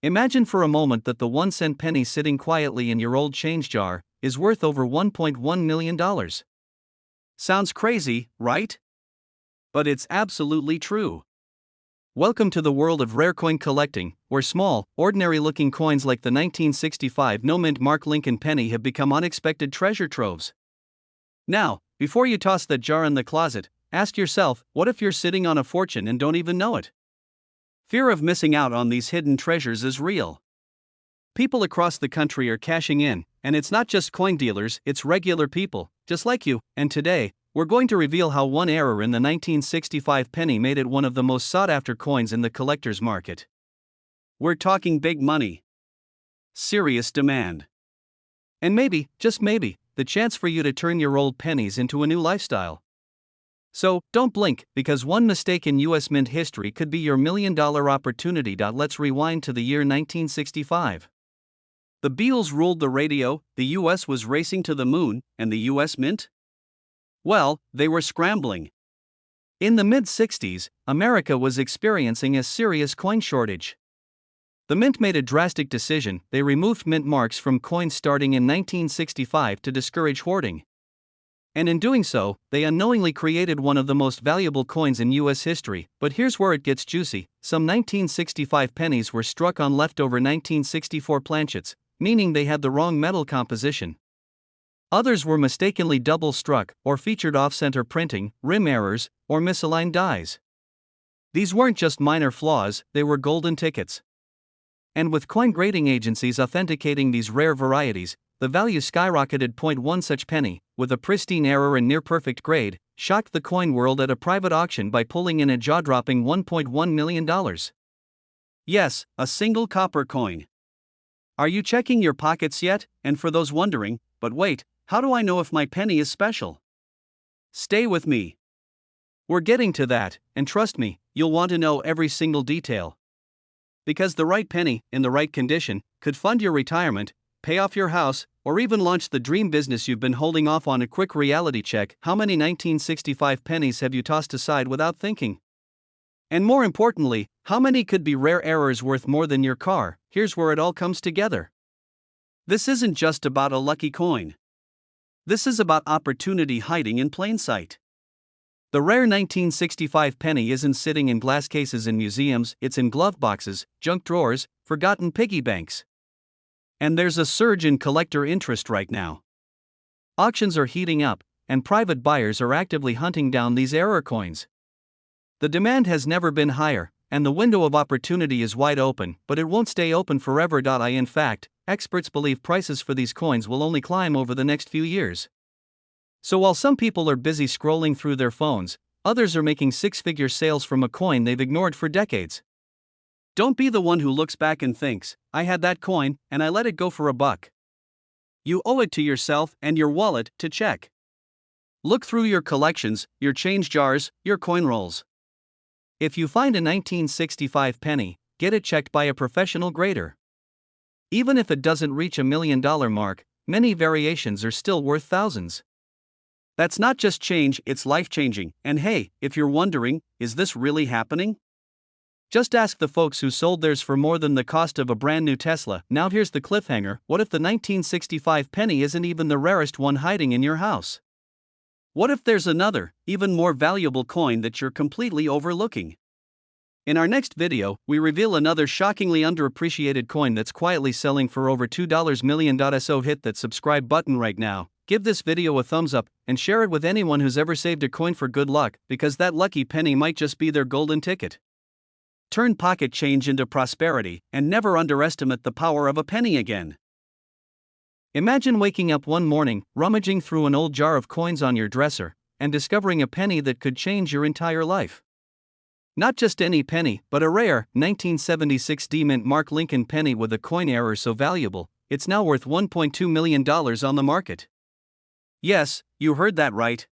Imagine for a moment that the 1 cent penny sitting quietly in your old change jar is worth over $1.1 million. Sounds crazy, right? But it's absolutely true. Welcome to the world of rare coin collecting, where small, ordinary-looking coins like the 1965 no-mint Mark Lincoln penny have become unexpected treasure troves. Now, before you toss that jar in the closet, ask yourself, what if you're sitting on a fortune and don't even know it? Fear of missing out on these hidden treasures is real. People across the country are cashing in, and it's not just coin dealers, it's regular people, just like you, and today, we're going to reveal how one error in the 1965 penny made it one of the most sought-after coins in the collector's market. We're talking big money. Serious demand. And maybe, just maybe, the chance for you to turn your old pennies into a new lifestyle. So, don't blink, because one mistake in US Mint history could be your million-dollar opportunity. Let's rewind to the year 1965. The Beatles ruled the radio, the US was racing to the moon, and the US Mint? Well, they were scrambling. In the mid-60s, America was experiencing a serious coin shortage. The Mint made a drastic decision. They removed mint marks from coins starting in 1965 to discourage hoarding. And in doing so, they unknowingly created one of the most valuable coins in US history. But here's where it gets juicy. Some 1965 pennies were struck on leftover 1964 planchets, meaning they had the wrong metal composition. Others were mistakenly double-struck, or featured off-center printing, rim errors, or misaligned dies. These weren't just minor flaws, they were golden tickets. And with coin grading agencies authenticating these rare varieties, the value skyrocketed. One such penny, with a pristine error and near-perfect grade, shocked the coin world at a private auction by pulling in a jaw-dropping $1.1 million. Yes, a single copper coin. Are you checking your pockets yet? And for those wondering, but wait, how do I know if my penny is special? Stay with me. We're getting to that, and trust me, you'll want to know every single detail. Because the right penny, in the right condition, could fund your retirement, pay off your house, or even launch the dream business you've been holding off on. A quick reality check: how many 1965 pennies have you tossed aside without thinking? And more importantly, how many could be rare errors worth more than your car? Here's where it all comes together. This isn't just about a lucky coin. This is about opportunity hiding in plain sight. The rare 1965 penny isn't sitting in glass cases in museums, it's in glove boxes, junk drawers, forgotten piggy banks. And there's a surge in collector interest right now. Auctions are heating up, and private buyers are actively hunting down these error coins. The demand has never been higher, and the window of opportunity is wide open, but it won't stay open forever. In fact, experts believe prices for these coins will only climb over the next few years. So while some people are busy scrolling through their phones, others are making six-figure sales from a coin they've ignored for decades. Don't be the one who looks back and thinks, I had that coin, and I let it go for $1. You owe it to yourself and your wallet to check. Look through your collections, your change jars, your coin rolls. If you find a 1965 penny, get it checked by a professional grader. Even if it doesn't reach $1 million mark, many variations are still worth thousands. That's not just change, it's life-changing. And hey, if you're wondering, is this really happening? Just ask the folks who sold theirs for more than the cost of a brand new Tesla. Now here's the cliffhanger: what if the 1965 penny isn't even the rarest one hiding in your house? What if there's another, even more valuable coin that you're completely overlooking? In our next video, we reveal another shockingly underappreciated coin that's quietly selling for over $2 million. So hit that subscribe button right now, give this video a thumbs up, and share it with anyone who's ever saved a coin for good luck, because that lucky penny might just be their golden ticket. Turn pocket change into prosperity, and never underestimate the power of a penny again. Imagine waking up one morning, rummaging through an old jar of coins on your dresser, and discovering a penny that could change your entire life. Not just any penny, but a rare 1976 mint Mark Lincoln penny with a coin error so valuable, it's now worth $1.2 million on the market. Yes, you heard that right.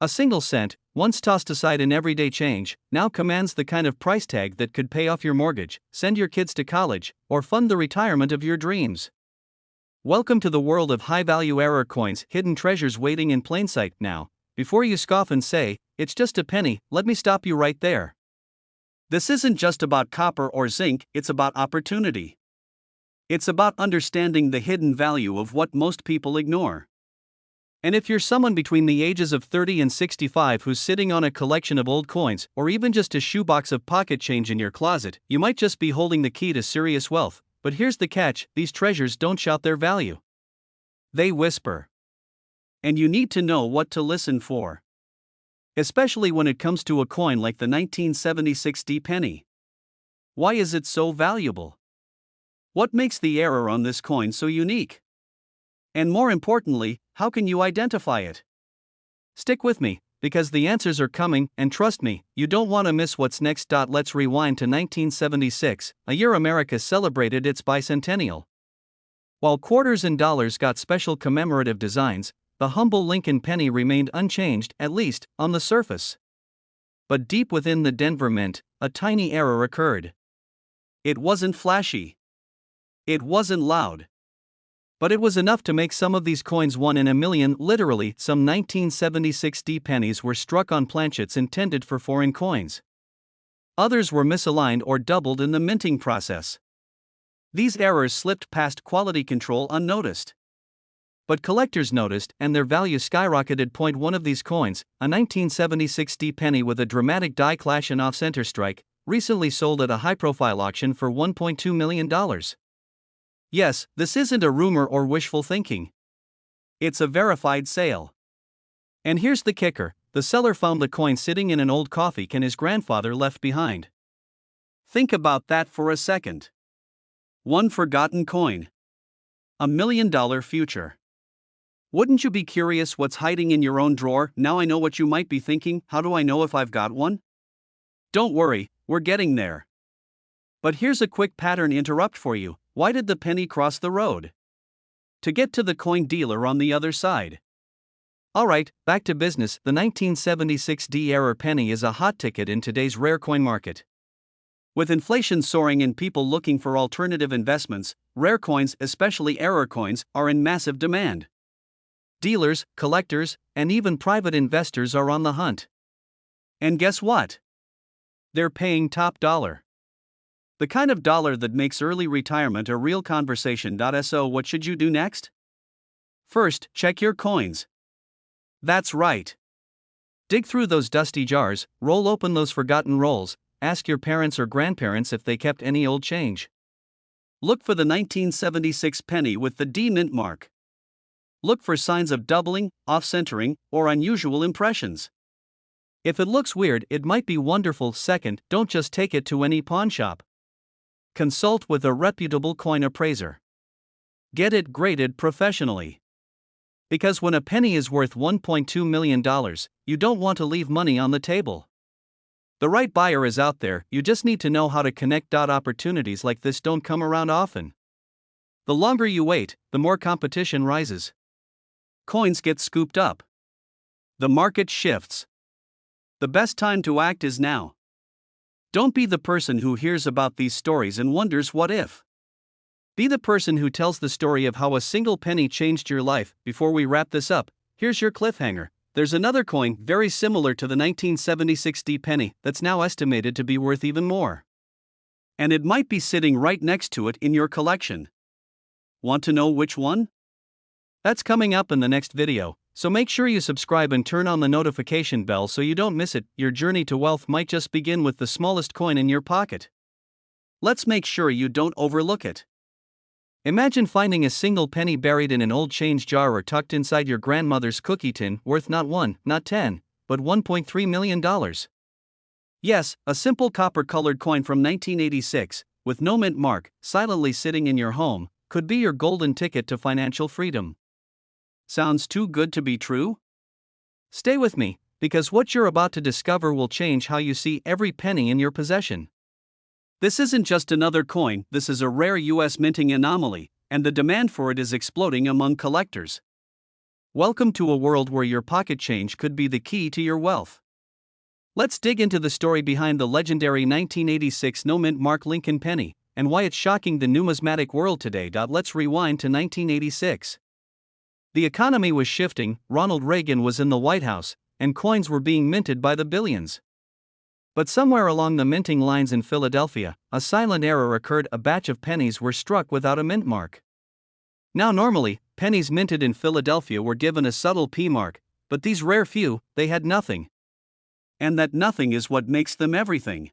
A single cent, once tossed aside in everyday change, now commands the kind of price tag that could pay off your mortgage, send your kids to college, or fund the retirement of your dreams. Welcome to the world of high-value error coins, hidden treasures waiting in plain sight. Now, before you scoff and say, it's just a penny, let me stop you right there. This isn't just about copper or zinc, it's about opportunity. It's about understanding the hidden value of what most people ignore. And if you're someone between the ages of 30 and 65 who's sitting on a collection of old coins, or even just a shoebox of pocket change in your closet, you might just be holding the key to serious wealth. But here's the catch: these treasures don't shout their value. They whisper. And you need to know what to listen for. Especially when it comes to a coin like the 1976 D penny. Why is it so valuable? What makes the error on this coin so unique? And more importantly, how can you identify it? Stick with me, because the answers are coming, and trust me, you don't want to miss what's next. Let's rewind to 1976, a year America celebrated its bicentennial. While quarters and dollars got special commemorative designs, the humble Lincoln penny remained unchanged, at least on the surface. But deep within the Denver Mint, a tiny error occurred. It wasn't flashy. It wasn't loud. But it was enough to make some of these coins 1 in a million. Literally, some 1976 D pennies were struck on planchets intended for foreign coins. Others were misaligned or doubled in the minting process. These errors slipped past quality control unnoticed. But collectors noticed, and their value skyrocketed. One of these coins, a 1976 D penny with a dramatic die clash and off-center strike, recently sold at a high-profile auction for $1.2 million. Yes, this isn't a rumor or wishful thinking. It's a verified sale. And here's the kicker: the seller found the coin sitting in an old coffee can his grandfather left behind. Think about that for a second. One forgotten coin. $1 million future. Wouldn't you be curious what's hiding in your own drawer? Now I know what you might be thinking: how do I know if I've got one? Don't worry, we're getting there. But here's a quick pattern interrupt for you. Why did the penny cross the road? To get to the coin dealer on the other side. Alright, back to business. The 1976 D error penny is a hot ticket in today's rare coin market. With inflation soaring and people looking for alternative investments, rare coins, especially error coins, are in massive demand. Dealers, collectors, and even private investors are on the hunt. And guess what? They're paying top dollar. The kind of dollar that makes early retirement a real conversation. So what should you do next? First, check your coins. That's right. Dig through those dusty jars, roll open those forgotten rolls, ask your parents or grandparents if they kept any old change. Look for the 1976 penny with the D mint mark. Look for signs of doubling, off-centering, or unusual impressions. If it looks weird, it might be wonderful. Second, don't just take it to any pawn shop. Consult with a reputable coin appraiser. Get it graded professionally. Because when a penny is worth $1.2 million, you don't want to leave money on the table. The right buyer is out there, you just need to know how to connect. Opportunities like this don't come around often. The longer you wait, the more competition rises. Coins get scooped up. The market shifts. The best time to act is now. Don't be the person who hears about these stories and wonders what if. Be the person who tells the story of how a single penny changed your life. Before we wrap this up, here's your cliffhanger. There's another coin very similar to the 1976 D penny that's now estimated to be worth even more. And it might be sitting right next to it in your collection. Want to know which one? That's coming up in the next video. So make sure you subscribe and turn on the notification bell so you don't miss it. Your journey to wealth might just begin with the smallest coin in your pocket. Let's make sure you don't overlook it. Imagine finding a single penny buried in an old change jar or tucked inside your grandmother's cookie tin, worth not 1, not 10, but $1.3 million. Yes, a simple copper-colored coin from 1986, with no mint mark, silently sitting in your home, could be your golden ticket to financial freedom. Sounds too good to be true? Stay with me, because what you're about to discover will change how you see every penny in your possession. This isn't just another coin, this is a rare US minting anomaly, and the demand for it is exploding among collectors. Welcome to a world where your pocket change could be the key to your wealth. Let's dig into the story behind the legendary 1986 no-mint mark Lincoln penny, and why it's shocking the numismatic world today. Let's rewind to 1986. The economy was shifting, Ronald Reagan was in the White House, and coins were being minted by the billions. But somewhere along the minting lines in Philadelphia, a silent error occurred. A batch of pennies were struck without a mint mark. Now normally, pennies minted in Philadelphia were given a subtle P mark, but these rare few, they had nothing. And that nothing is what makes them everything.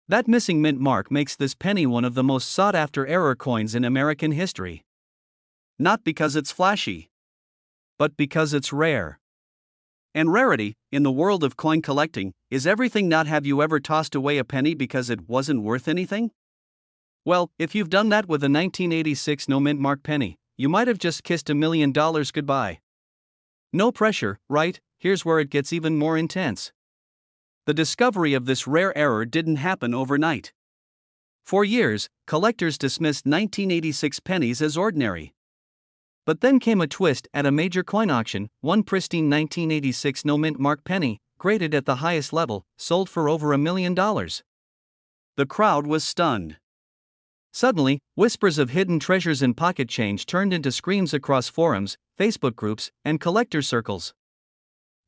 That missing mint mark makes this penny one of the most sought-after error coins in American history. Not because it's flashy, but because it's rare. And rarity, in the world of coin collecting, is everything. Not have you ever tossed away a penny because it wasn't worth anything? Well, if you've done that with a 1986 no mint mark penny, you might have just kissed $1 million goodbye. No pressure, right? Here's where it gets even more intense. The discovery of this rare error didn't happen overnight. For years, collectors dismissed 1986 pennies as ordinary. But then came a twist at a major coin auction. One pristine 1986 no mint mark penny, graded at the highest level, sold for over $1 million. The crowd was stunned. Suddenly, whispers of hidden treasures and pocket change turned into screams across forums, Facebook groups, and collector circles.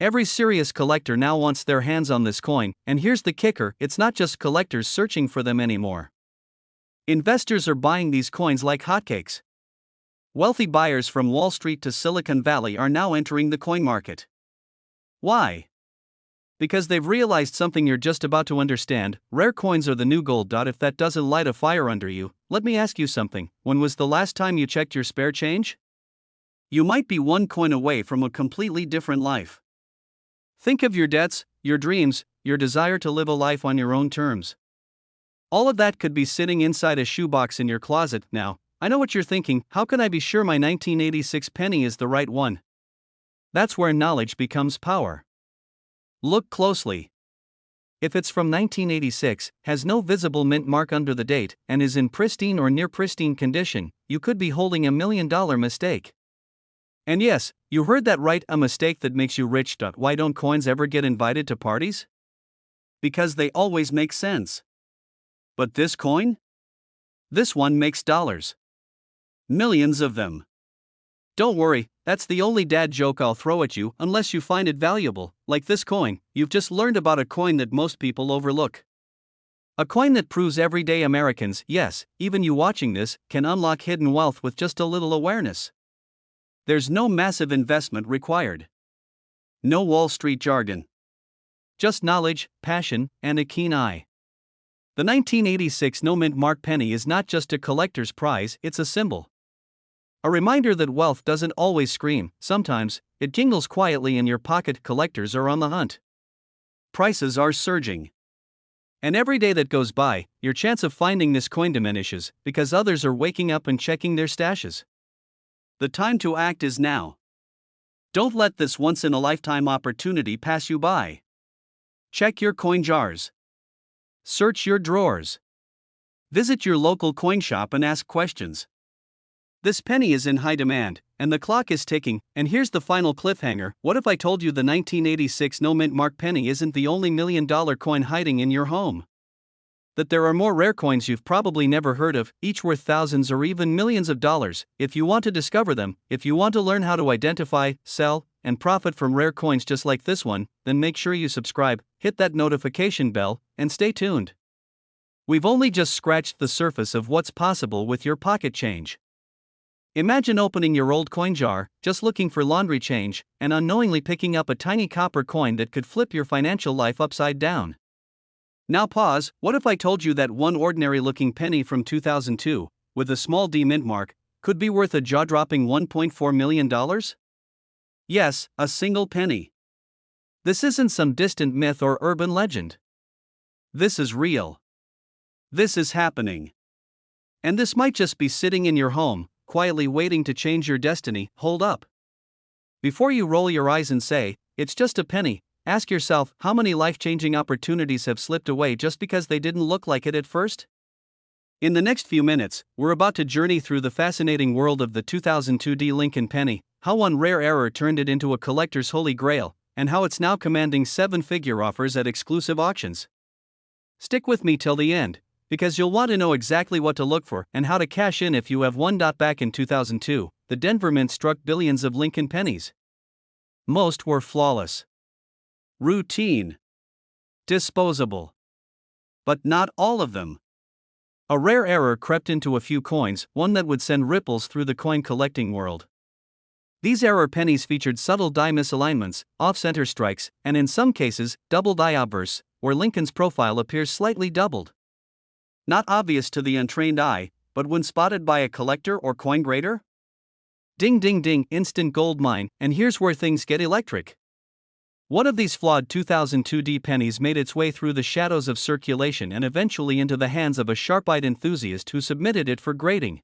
Every serious collector now wants their hands on this coin, and here's the kicker: it's not just collectors searching for them anymore. Investors are buying these coins like hotcakes. Wealthy buyers from Wall Street to Silicon Valley are now entering the coin market. Why? Because they've realized something you're just about to understand: rare coins are the new gold. If that doesn't light a fire under you, let me ask you something. When was the last time you checked your spare change? You might be one coin away from a completely different life. Think of your debts, your dreams, your desire to live a life on your own terms. All of that could be sitting inside a shoebox in your closet. Now, I know what you're thinking: how can I be sure my 1986 penny is the right one? That's where knowledge becomes power. Look closely. If it's from 1986, has no visible mint mark under the date, and is in pristine or near pristine condition, you could be holding $1 million mistake. And yes, you heard that right, a mistake that makes you rich. Why don't coins ever get invited to parties? Because they always make sense. But this coin? This one makes dollars. Millions of them. Don't worry, that's the only dad joke I'll throw at you unless you find it valuable. Like this coin, you've just learned about a coin that most people overlook. A coin that proves everyday Americans, yes, even you watching this, can unlock hidden wealth with just a little awareness. There's no massive investment required. No Wall Street jargon. Just knowledge, passion, and a keen eye. The 1986 no mint mark penny is not just a collector's prize, it's a symbol. A reminder that wealth doesn't always scream, sometimes, it jingles quietly in your pocket. Collectors are on the hunt. Prices are surging. And every day that goes by, your chance of finding this coin diminishes, because others are waking up and checking their stashes. The time to act is now. Don't let this once-in-a-lifetime opportunity pass you by. Check your coin jars. Search your drawers. Visit your local coin shop and ask questions. This penny is in high demand, and the clock is ticking. And here's the final cliffhanger: what if I told you the 1986 no mint mark penny isn't the only $1 million coin hiding in your home? That there are more rare coins you've probably never heard of, each worth thousands or even millions of dollars. If you want to discover them, if you want to learn how to identify, sell, and profit from rare coins just like this one, then make sure you subscribe, hit that notification bell, and stay tuned. We've only just scratched the surface of what's possible with your pocket change. Imagine opening your old coin jar, just looking for laundry change, and unknowingly picking up a tiny copper coin that could flip your financial life upside down. Now pause. What if I told you that one ordinary-looking penny from 2002, with a small D mint mark, could be worth a jaw-dropping $1.4 million? Yes, a single penny. This isn't some distant myth or urban legend. This is real. This is happening. And this might just be sitting in your home, quietly waiting to change your destiny. Hold up. Before you roll your eyes and say, "It's just a penny," ask yourself, how many life-changing opportunities have slipped away just because they didn't look like it at first? In the next few minutes, we're about to journey through the fascinating world of the 2002 D Lincoln penny, how one rare error turned it into a collector's holy grail, and how it's now commanding seven-figure offers at exclusive auctions. Stick with me till the end, because you'll want to know exactly what to look for and how to cash in if you have one. Back in 2002, the Denver Mint struck billions of Lincoln pennies. Most were flawless. Routine. disposable. But not all of them. A rare error crept into a few coins, one that would send ripples through the coin collecting world. These error pennies featured subtle die misalignments, off-center strikes, and in some cases, double die obverse, where Lincoln's profile appears slightly doubled. Not obvious to the untrained eye, but when spotted by a collector or coin grader? Ding ding ding, instant gold mine, and here's where things get electric. One of these flawed 2002D pennies made its way through the shadows of circulation and eventually into the hands of a sharp-eyed enthusiast who submitted it for grading.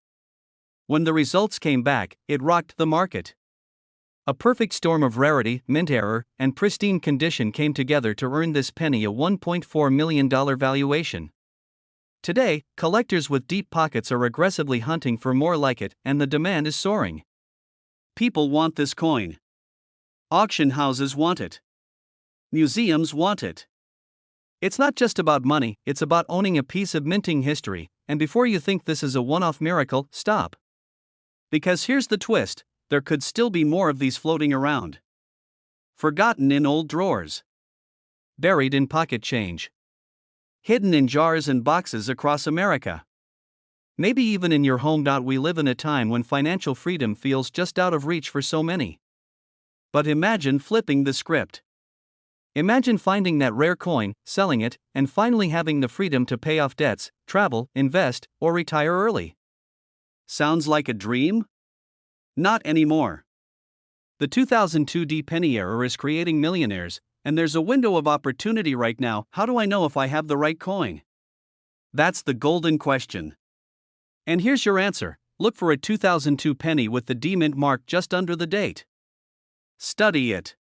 When the results came back, it rocked the market. A perfect storm of rarity, mint error, and pristine condition came together to earn this penny a $1.4 million valuation. Today, collectors with deep pockets are aggressively hunting for more like it, and the demand is soaring. People want this coin. Auction houses want it. Museums want it. It's not just about money, it's about owning a piece of minting history, and before you think this is a one-off miracle, stop. Because here's the twist, there could still be more of these floating around. Forgotten in old drawers. Buried in pocket change. Hidden in jars and boxes across America. Maybe even in your home. We live in a time when financial freedom feels just out of reach for so many. But imagine flipping the script. Imagine finding that rare coin, selling it, and finally having the freedom to pay off debts, travel, invest, or retire early. Sounds like a dream? Not anymore. The 2002D penny error is creating millionaires, and there's a window of opportunity right now. How do I know if I have the right coin? That's the golden question. And here's your answer. Look for a 2002 penny with the D mint mark just under the date. Study it.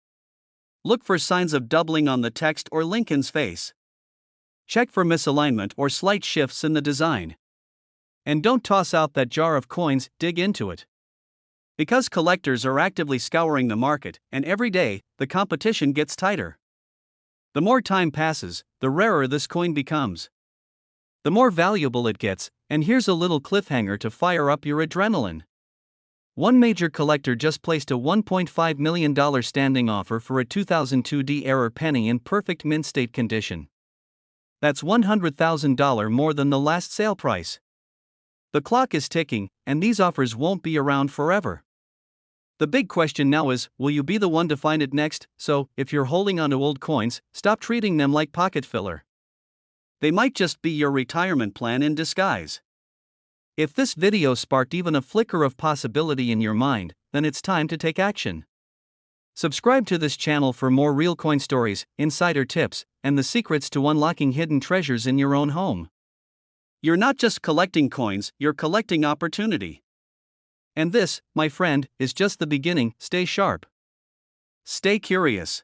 Look for signs of doubling on the text or Lincoln's face. Check for misalignment or slight shifts in the design. And don't toss out that jar of coins, dig into it. Because collectors are actively scouring the market, and every day, the competition gets tighter. The more time passes, the rarer this coin becomes. The more valuable it gets, and here's a little cliffhanger to fire up your adrenaline. One major collector just placed a $1.5 million standing offer for a 2002D error penny in perfect mint state condition. That's $100,000 more than the last sale price. The clock is ticking, and these offers won't be around forever. The big question now is, will you be the one to find it next? So, if you're holding onto old coins, stop treating them like pocket filler. They might just be your retirement plan in disguise. If this video sparked even a flicker of possibility in your mind, then it's time to take action. Subscribe to this channel for more real coin stories, insider tips, and the secrets to unlocking hidden treasures in your own home. You're not just collecting coins, you're collecting opportunity. And this, my friend, is just the beginning. Stay sharp. Stay curious.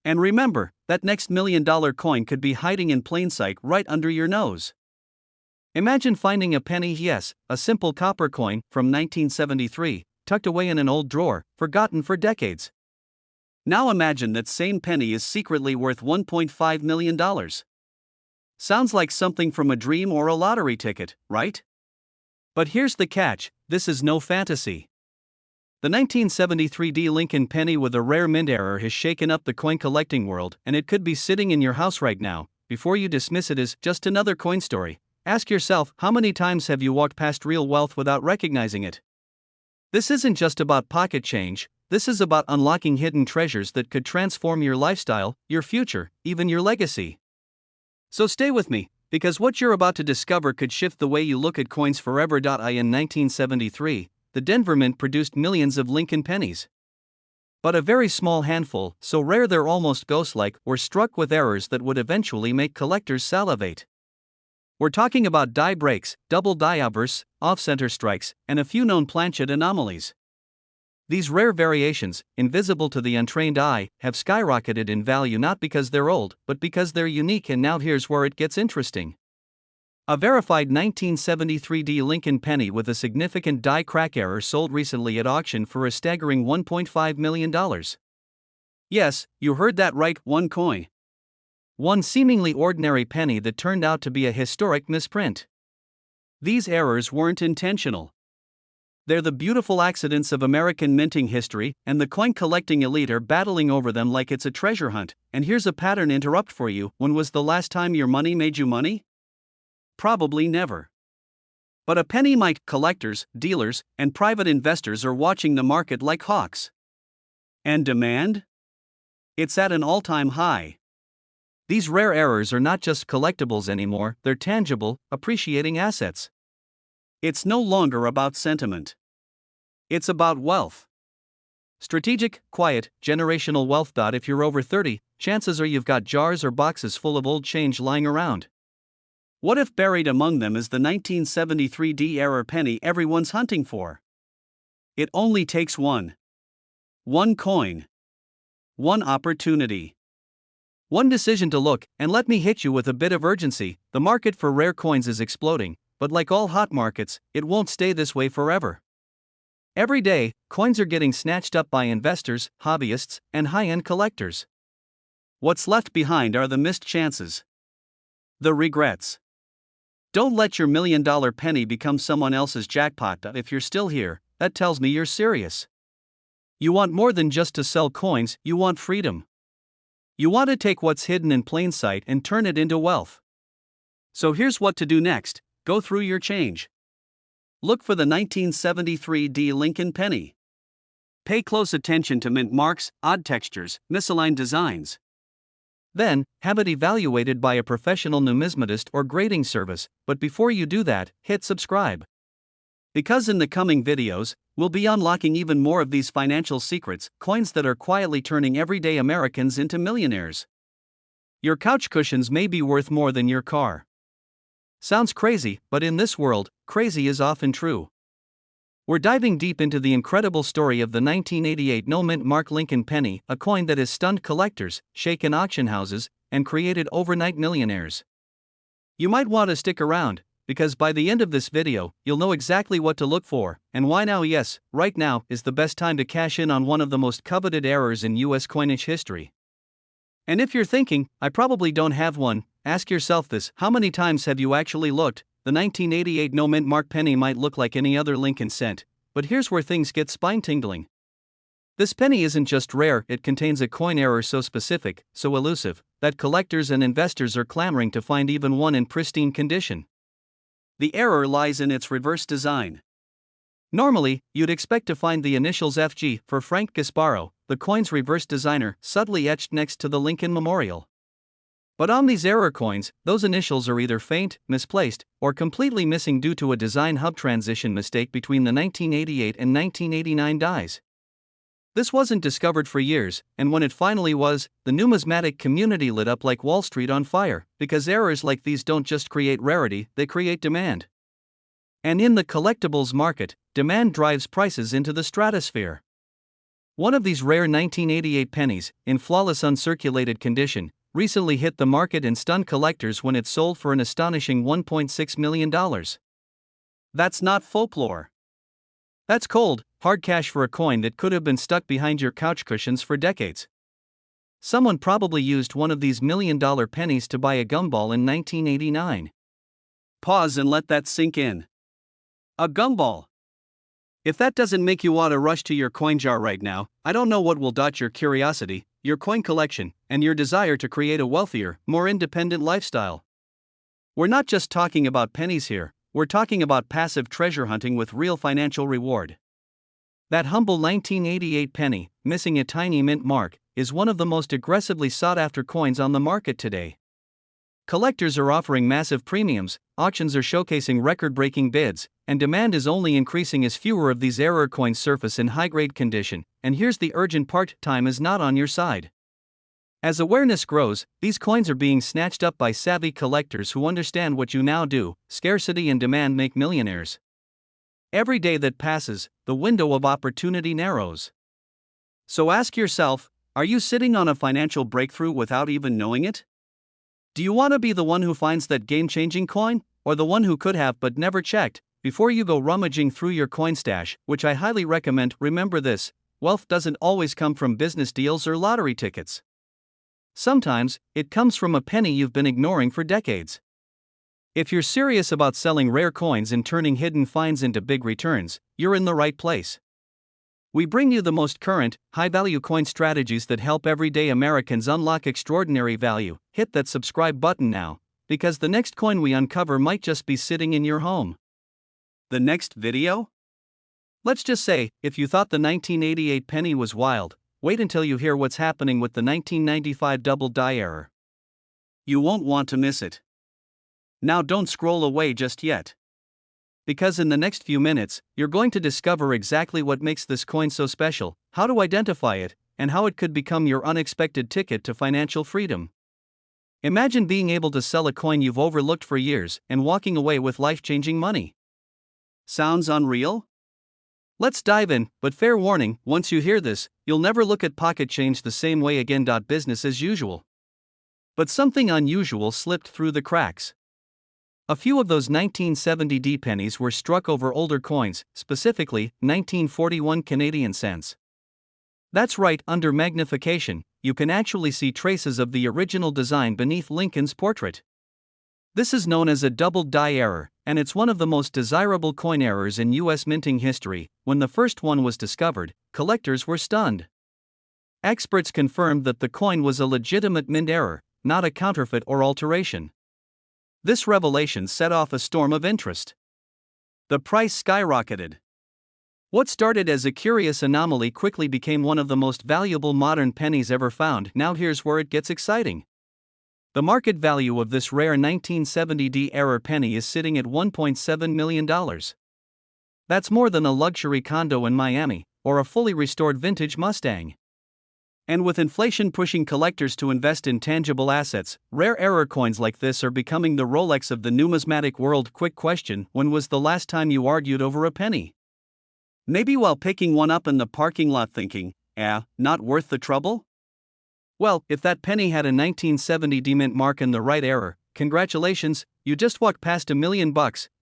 And remember, that next $1 million coin could be hiding in plain sight right under your nose. Imagine finding a penny, yes, a simple copper coin from 1973, tucked away in an old drawer, forgotten for decades. Now imagine that same penny is secretly worth $1.5 million. Sounds like something from a dream or a lottery ticket, right? But here's the catch, this is no fantasy. The 1973D Lincoln penny with a rare mint error has shaken up the coin collecting world, and it could be sitting in your house right now. Before you dismiss it as just another coin story, ask yourself, how many times have you walked past real wealth without recognizing it? This isn't just about pocket change, this is about unlocking hidden treasures that could transform your lifestyle, your future, even your legacy. So stay with me, because what you're about to discover could shift the way you look at coins forever. In 1973, the Denver Mint produced millions of Lincoln pennies. But a very small handful, so rare they're almost ghost-like, were struck with errors that would eventually make collectors salivate. We're talking about die breaks, double die obverse, off-center strikes, and a few known planchet anomalies. These rare variations, invisible to the untrained eye, have skyrocketed in value not because they're old, but because they're unique. And now here's where it gets interesting. A verified 1973D Lincoln penny with a significant die crack error sold recently at auction for a staggering $1.5 million. Yes, you heard that right, one coin. One seemingly ordinary penny that turned out to be a historic misprint. These errors weren't intentional. They're the beautiful accidents of American minting history, and the coin collecting elite are battling over them like it's a treasure hunt. And here's a pattern interrupt for you: when was the last time your money made you money? Probably never. But a penny might. Collectors, dealers, and private investors are watching the market like hawks. And demand? It's at an all-time high. These rare errors are not just collectibles anymore, they're tangible, appreciating assets. It's no longer about sentiment. It's about wealth. Strategic, quiet, generational wealth. If you're over 30, chances are you've got jars or boxes full of old change lying around. What if buried among them is the 1973 D-era penny everyone's hunting for? It only takes one coin, one opportunity, one decision to look. And let me hit you with a bit of urgency: the market for rare coins is exploding, but like all hot markets, it won't stay this way forever. Every day, coins are getting snatched up by investors, hobbyists, and high-end collectors. What's left behind are the missed chances, the regrets. Don't let your $1 million penny become someone else's jackpot. If you're still here, that tells me you're serious. You want more than just to sell coins, you want freedom. You want to take what's hidden in plain sight and turn it into wealth. So here's what to do next: go through your change. Look for the 1973 D Lincoln penny. Pay close attention to mint marks, odd textures, misaligned designs. Then, have it evaluated by a professional numismatist or grading service. But before you do that, hit subscribe. Because in the coming videos, we'll be unlocking even more of these financial secrets, coins that are quietly turning everyday Americans into millionaires. Your couch cushions may be worth more than your car. Sounds crazy, but in this world, crazy is often true. We're diving deep into the incredible story of the 1988 no-mint mark Lincoln penny, a coin that has stunned collectors, shaken auction houses, and created overnight millionaires. You might want to stick around, because by the end of this video, you'll know exactly what to look for, and why now. Yes, right now is the best time to cash in on one of the most coveted errors in US coinage history. And if you're thinking, I probably don't have one, ask yourself this: how many times have you actually looked? The 1988 no-mint mark penny might look like any other Lincoln cent, but here's where things get spine-tingling. This penny isn't just rare, it contains a coin error so specific, so elusive, that collectors and investors are clamoring to find even one in pristine condition. The error lies in its reverse design. Normally, you'd expect to find the initials FG for Frank Gasparo, the coin's reverse designer, subtly etched next to the Lincoln Memorial. But on these error coins, those initials are either faint, misplaced, or completely missing due to a design hub transition mistake between the 1988 and 1989 dies. This wasn't discovered for years, and when it finally was, the numismatic community lit up like Wall Street on fire, because errors like these don't just create rarity, they create demand. And in the collectibles market, demand drives prices into the stratosphere. One of these rare 1988 pennies, in flawless uncirculated condition, recently hit the market and stunned collectors when it sold for an astonishing $1.6 million. That's not folklore. That's cold, hard cash for a coin that could have been stuck behind your couch cushions for decades. Someone probably used one of these $1 million pennies to buy a gumball in 1989. Pause and let that sink in. A gumball. If that doesn't make you want to rush to your coin jar right now, I don't know what will. Your curiosity, your coin collection, and your desire to create a wealthier, more independent lifestyle. We're not just talking about pennies here, we're talking about passive treasure hunting with real financial reward. That humble 1988 penny, missing a tiny mint mark, is one of the most aggressively sought-after coins on the market today. Collectors are offering massive premiums, auctions are showcasing record-breaking bids, and demand is only increasing as fewer of these error coins surface in high-grade condition. And here's the urgent part: time is not on your side. As awareness grows, these coins are being snatched up by savvy collectors who understand what you now do: scarcity and demand make millionaires. Every day that passes, the window of opportunity narrows. So ask yourself, are you sitting on a financial breakthrough without even knowing it? Do you want to be the one who finds that game-changing coin, or the one who could have but never checked? Before you go rummaging through your coin stash, which I highly recommend, remember this: wealth doesn't always come from business deals or lottery tickets. Sometimes, it comes from a penny you've been ignoring for decades. If you're serious about selling rare coins and turning hidden finds into big returns, you're in the right place. We bring you the most current, high-value coin strategies that help everyday Americans unlock extraordinary value. Hit that subscribe button now, because the next coin we uncover might just be sitting in your home. The next video? Let's just say, if you thought the 1988 penny was wild, wait until you hear what's happening with the 1995 double die error. You won't want to miss it. Now don't scroll away just yet. Because in the next few minutes, you're going to discover exactly what makes this coin so special, how to identify it, and how it could become your unexpected ticket to financial freedom. Imagine being able to sell a coin you've overlooked for years and walking away with life-changing money. Sounds unreal? Let's dive in, but fair warning, once you hear this, you'll never look at pocket change the same way again. Business as usual. But something unusual slipped through the cracks. A few of those 1970 pennies were struck over older coins, specifically 1941 Canadian cents. That's right, under magnification, you can actually see traces of the original design beneath Lincoln's portrait. This is known as a double die error, and it's one of the most desirable coin errors in U.S. minting history. When the first one was discovered, collectors were stunned. Experts confirmed that the coin was a legitimate mint error, not a counterfeit or alteration. This revelation set off a storm of interest. The price skyrocketed. What started as a curious anomaly quickly became one of the most valuable modern pennies ever found. Now here's where it gets exciting. The market value of this rare 1970 error penny is sitting at $1.7 million. That's more than a luxury condo in Miami, or a fully restored vintage Mustang. And with inflation pushing collectors to invest in tangible assets, rare error coins like this are becoming the Rolex of the numismatic world. Quick question: when was the last time you argued over a penny? Maybe while picking one up in the parking lot thinking, not worth the trouble? Well, if that penny had a 1970 mint mark and the right error, congratulations, you just walked past $1 million.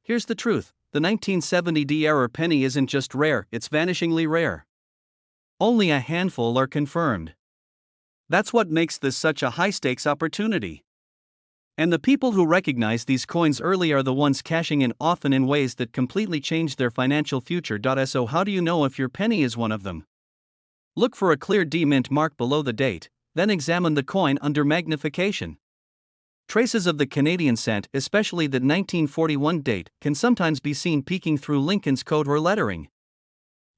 Here's the truth: the 1970 error penny isn't just rare, it's vanishingly rare. Only a handful are confirmed. That's what makes this such a high-stakes opportunity. And the people who recognize these coins early are the ones cashing in, often in ways that completely change their financial future. So how do you know if your penny is one of them? Look for a clear D-mint mark below the date, then examine the coin under magnification. Traces of the Canadian cent, especially the 1941 date, can sometimes be seen peeking through Lincoln's coat or lettering.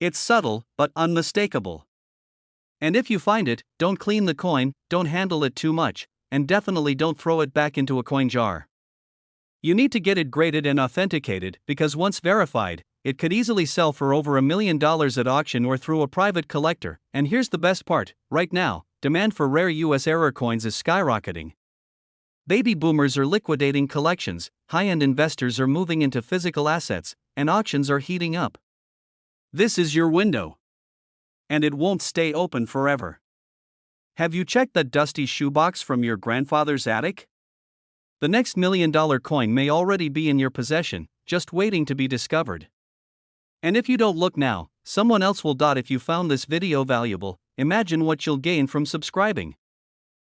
It's subtle, but unmistakable. And if you find it, don't clean the coin, don't handle it too much, and definitely don't throw it back into a coin jar. You need to get it graded and authenticated, because once verified, it could easily sell for over $1 million at auction or through a private collector. And here's the best part: right now, demand for rare U.S. error coins is skyrocketing. Baby boomers are liquidating collections, high-end investors are moving into physical assets, and auctions are heating up. This is your window. And it won't stay open forever. Have you checked that dusty shoebox from your grandfather's attic? The next $1 million coin may already be in your possession, just waiting to be discovered. And if you don't look now, someone else will. If you found this video valuable, imagine what you'll gain from subscribing.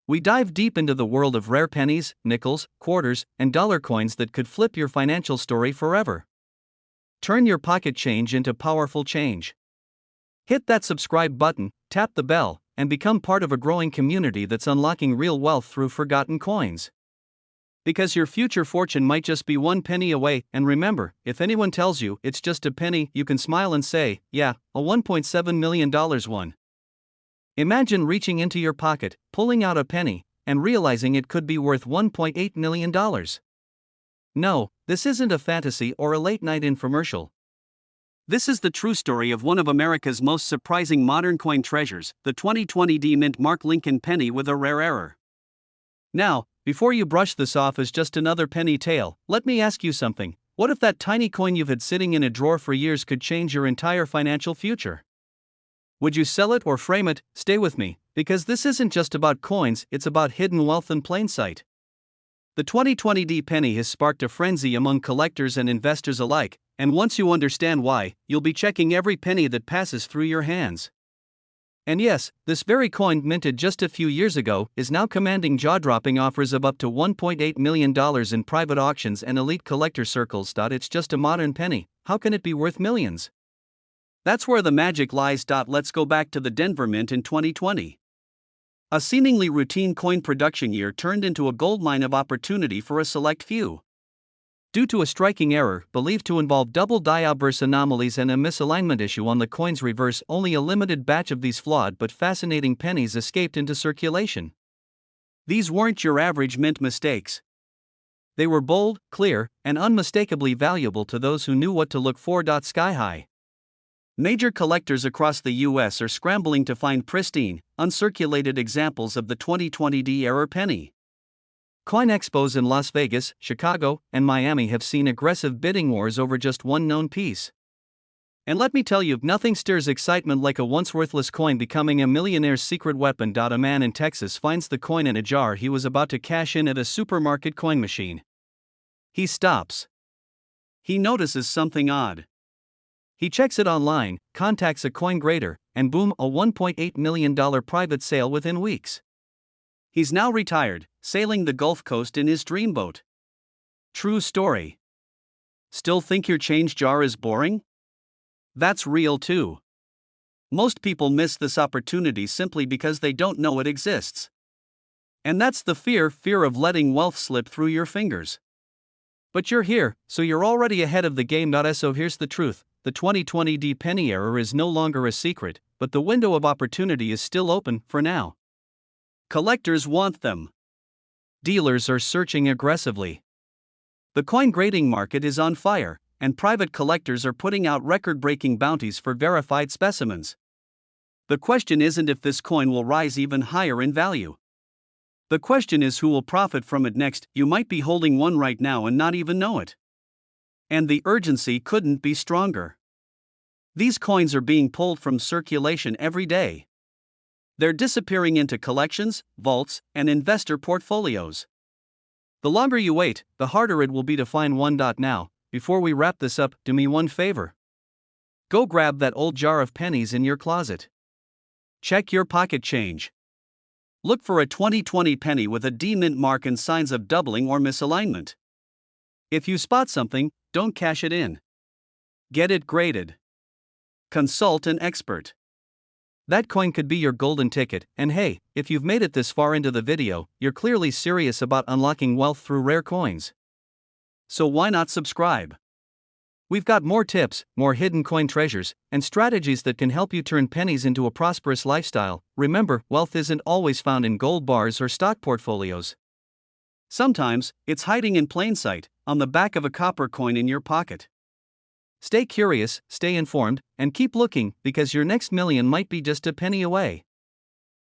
We dive deep into the world of rare pennies, nickels, quarters, and dollar coins that could flip your financial story forever. Turn your pocket change into powerful change. Hit that subscribe button, tap the bell, and become part of a growing community that's unlocking real wealth through forgotten coins. Because your future fortune might just be one penny away. And remember, if anyone tells you it's just a penny, you can smile and say, yeah, a $1.7 million one. Imagine reaching into your pocket, pulling out a penny, and realizing it could be worth $1.8 million. No, this isn't a fantasy or a late-night infomercial. This is the true story of one of America's most surprising modern coin treasures, the 2020 D-Mint Mark Lincoln penny with a rare error. Now, before you brush this off as just another penny tale, let me ask you something. What if that tiny coin you've had sitting in a drawer for years could change your entire financial future? Would you sell it or frame it? Stay with me, because this isn't just about coins, it's about hidden wealth in plain sight. The 2020 D penny has sparked a frenzy among collectors and investors alike, and once you understand why, you'll be checking every penny that passes through your hands. And yes, this very coin, minted just a few years ago, is now commanding jaw-dropping offers of up to $1.8 million in private auctions and elite collector circles. It's just a modern penny. How can it be worth millions? That's where the magic lies. Let's go back to the Denver Mint in 2020. A seemingly routine coin production year turned into a goldmine of opportunity for a select few. Due to a striking error, believed to involve double die obverse anomalies and a misalignment issue on the coin's reverse, only a limited batch of these flawed but fascinating pennies escaped into circulation. These weren't your average mint mistakes. They were bold, clear, and unmistakably valuable to those who knew what to look for. Sky high. Major collectors across the US are scrambling to find pristine, uncirculated examples of the 2020 error penny. Coin expos in Las Vegas, Chicago, and Miami have seen aggressive bidding wars over just one known piece. And let me tell you, nothing stirs excitement like a once worthless coin becoming a millionaire's secret weapon. A man in Texas finds the coin in a jar he was about to cash in at a supermarket coin machine. He stops. He notices something odd. He checks it online, contacts a coin grader, and boom, a $1.8 million private sale within weeks. He's now retired, sailing the Gulf Coast in his dreamboat. True story. Still think your change jar is boring? That's real too. Most people miss this opportunity simply because they don't know it exists. And that's the fear of letting wealth slip through your fingers. But you're here, so you're already ahead of the game. So here's the truth. The 2020 penny error is no longer a secret, but the window of opportunity is still open, for now. Collectors want them. Dealers are searching aggressively. The coin grading market is on fire, and private collectors are putting out record-breaking bounties for verified specimens. The question isn't if this coin will rise even higher in value. The question is who will profit from it next. You might be holding one right now and not even know it. And the urgency couldn't be stronger. These coins are being pulled from circulation every day. They're disappearing into collections, vaults, and investor portfolios. The longer you wait, the harder it will be to find one. Now, before we wrap this up, do me one favor. Go grab that old jar of pennies in your closet. Check your pocket change. Look for a 2020 penny with a D-mint mark and signs of doubling or misalignment. If you spot something, don't cash it in. Get it graded. Consult an expert. That coin could be your golden ticket, and hey, if you've made it this far into the video, you're clearly serious about unlocking wealth through rare coins. So why not subscribe? We've got more tips, more hidden coin treasures, and strategies that can help you turn pennies into a prosperous lifestyle. Remember, wealth isn't always found in gold bars or stock portfolios. Sometimes, it's hiding in plain sight, on the back of a copper coin in your pocket. Stay curious, stay informed, and keep looking, because your next million might be just a penny away.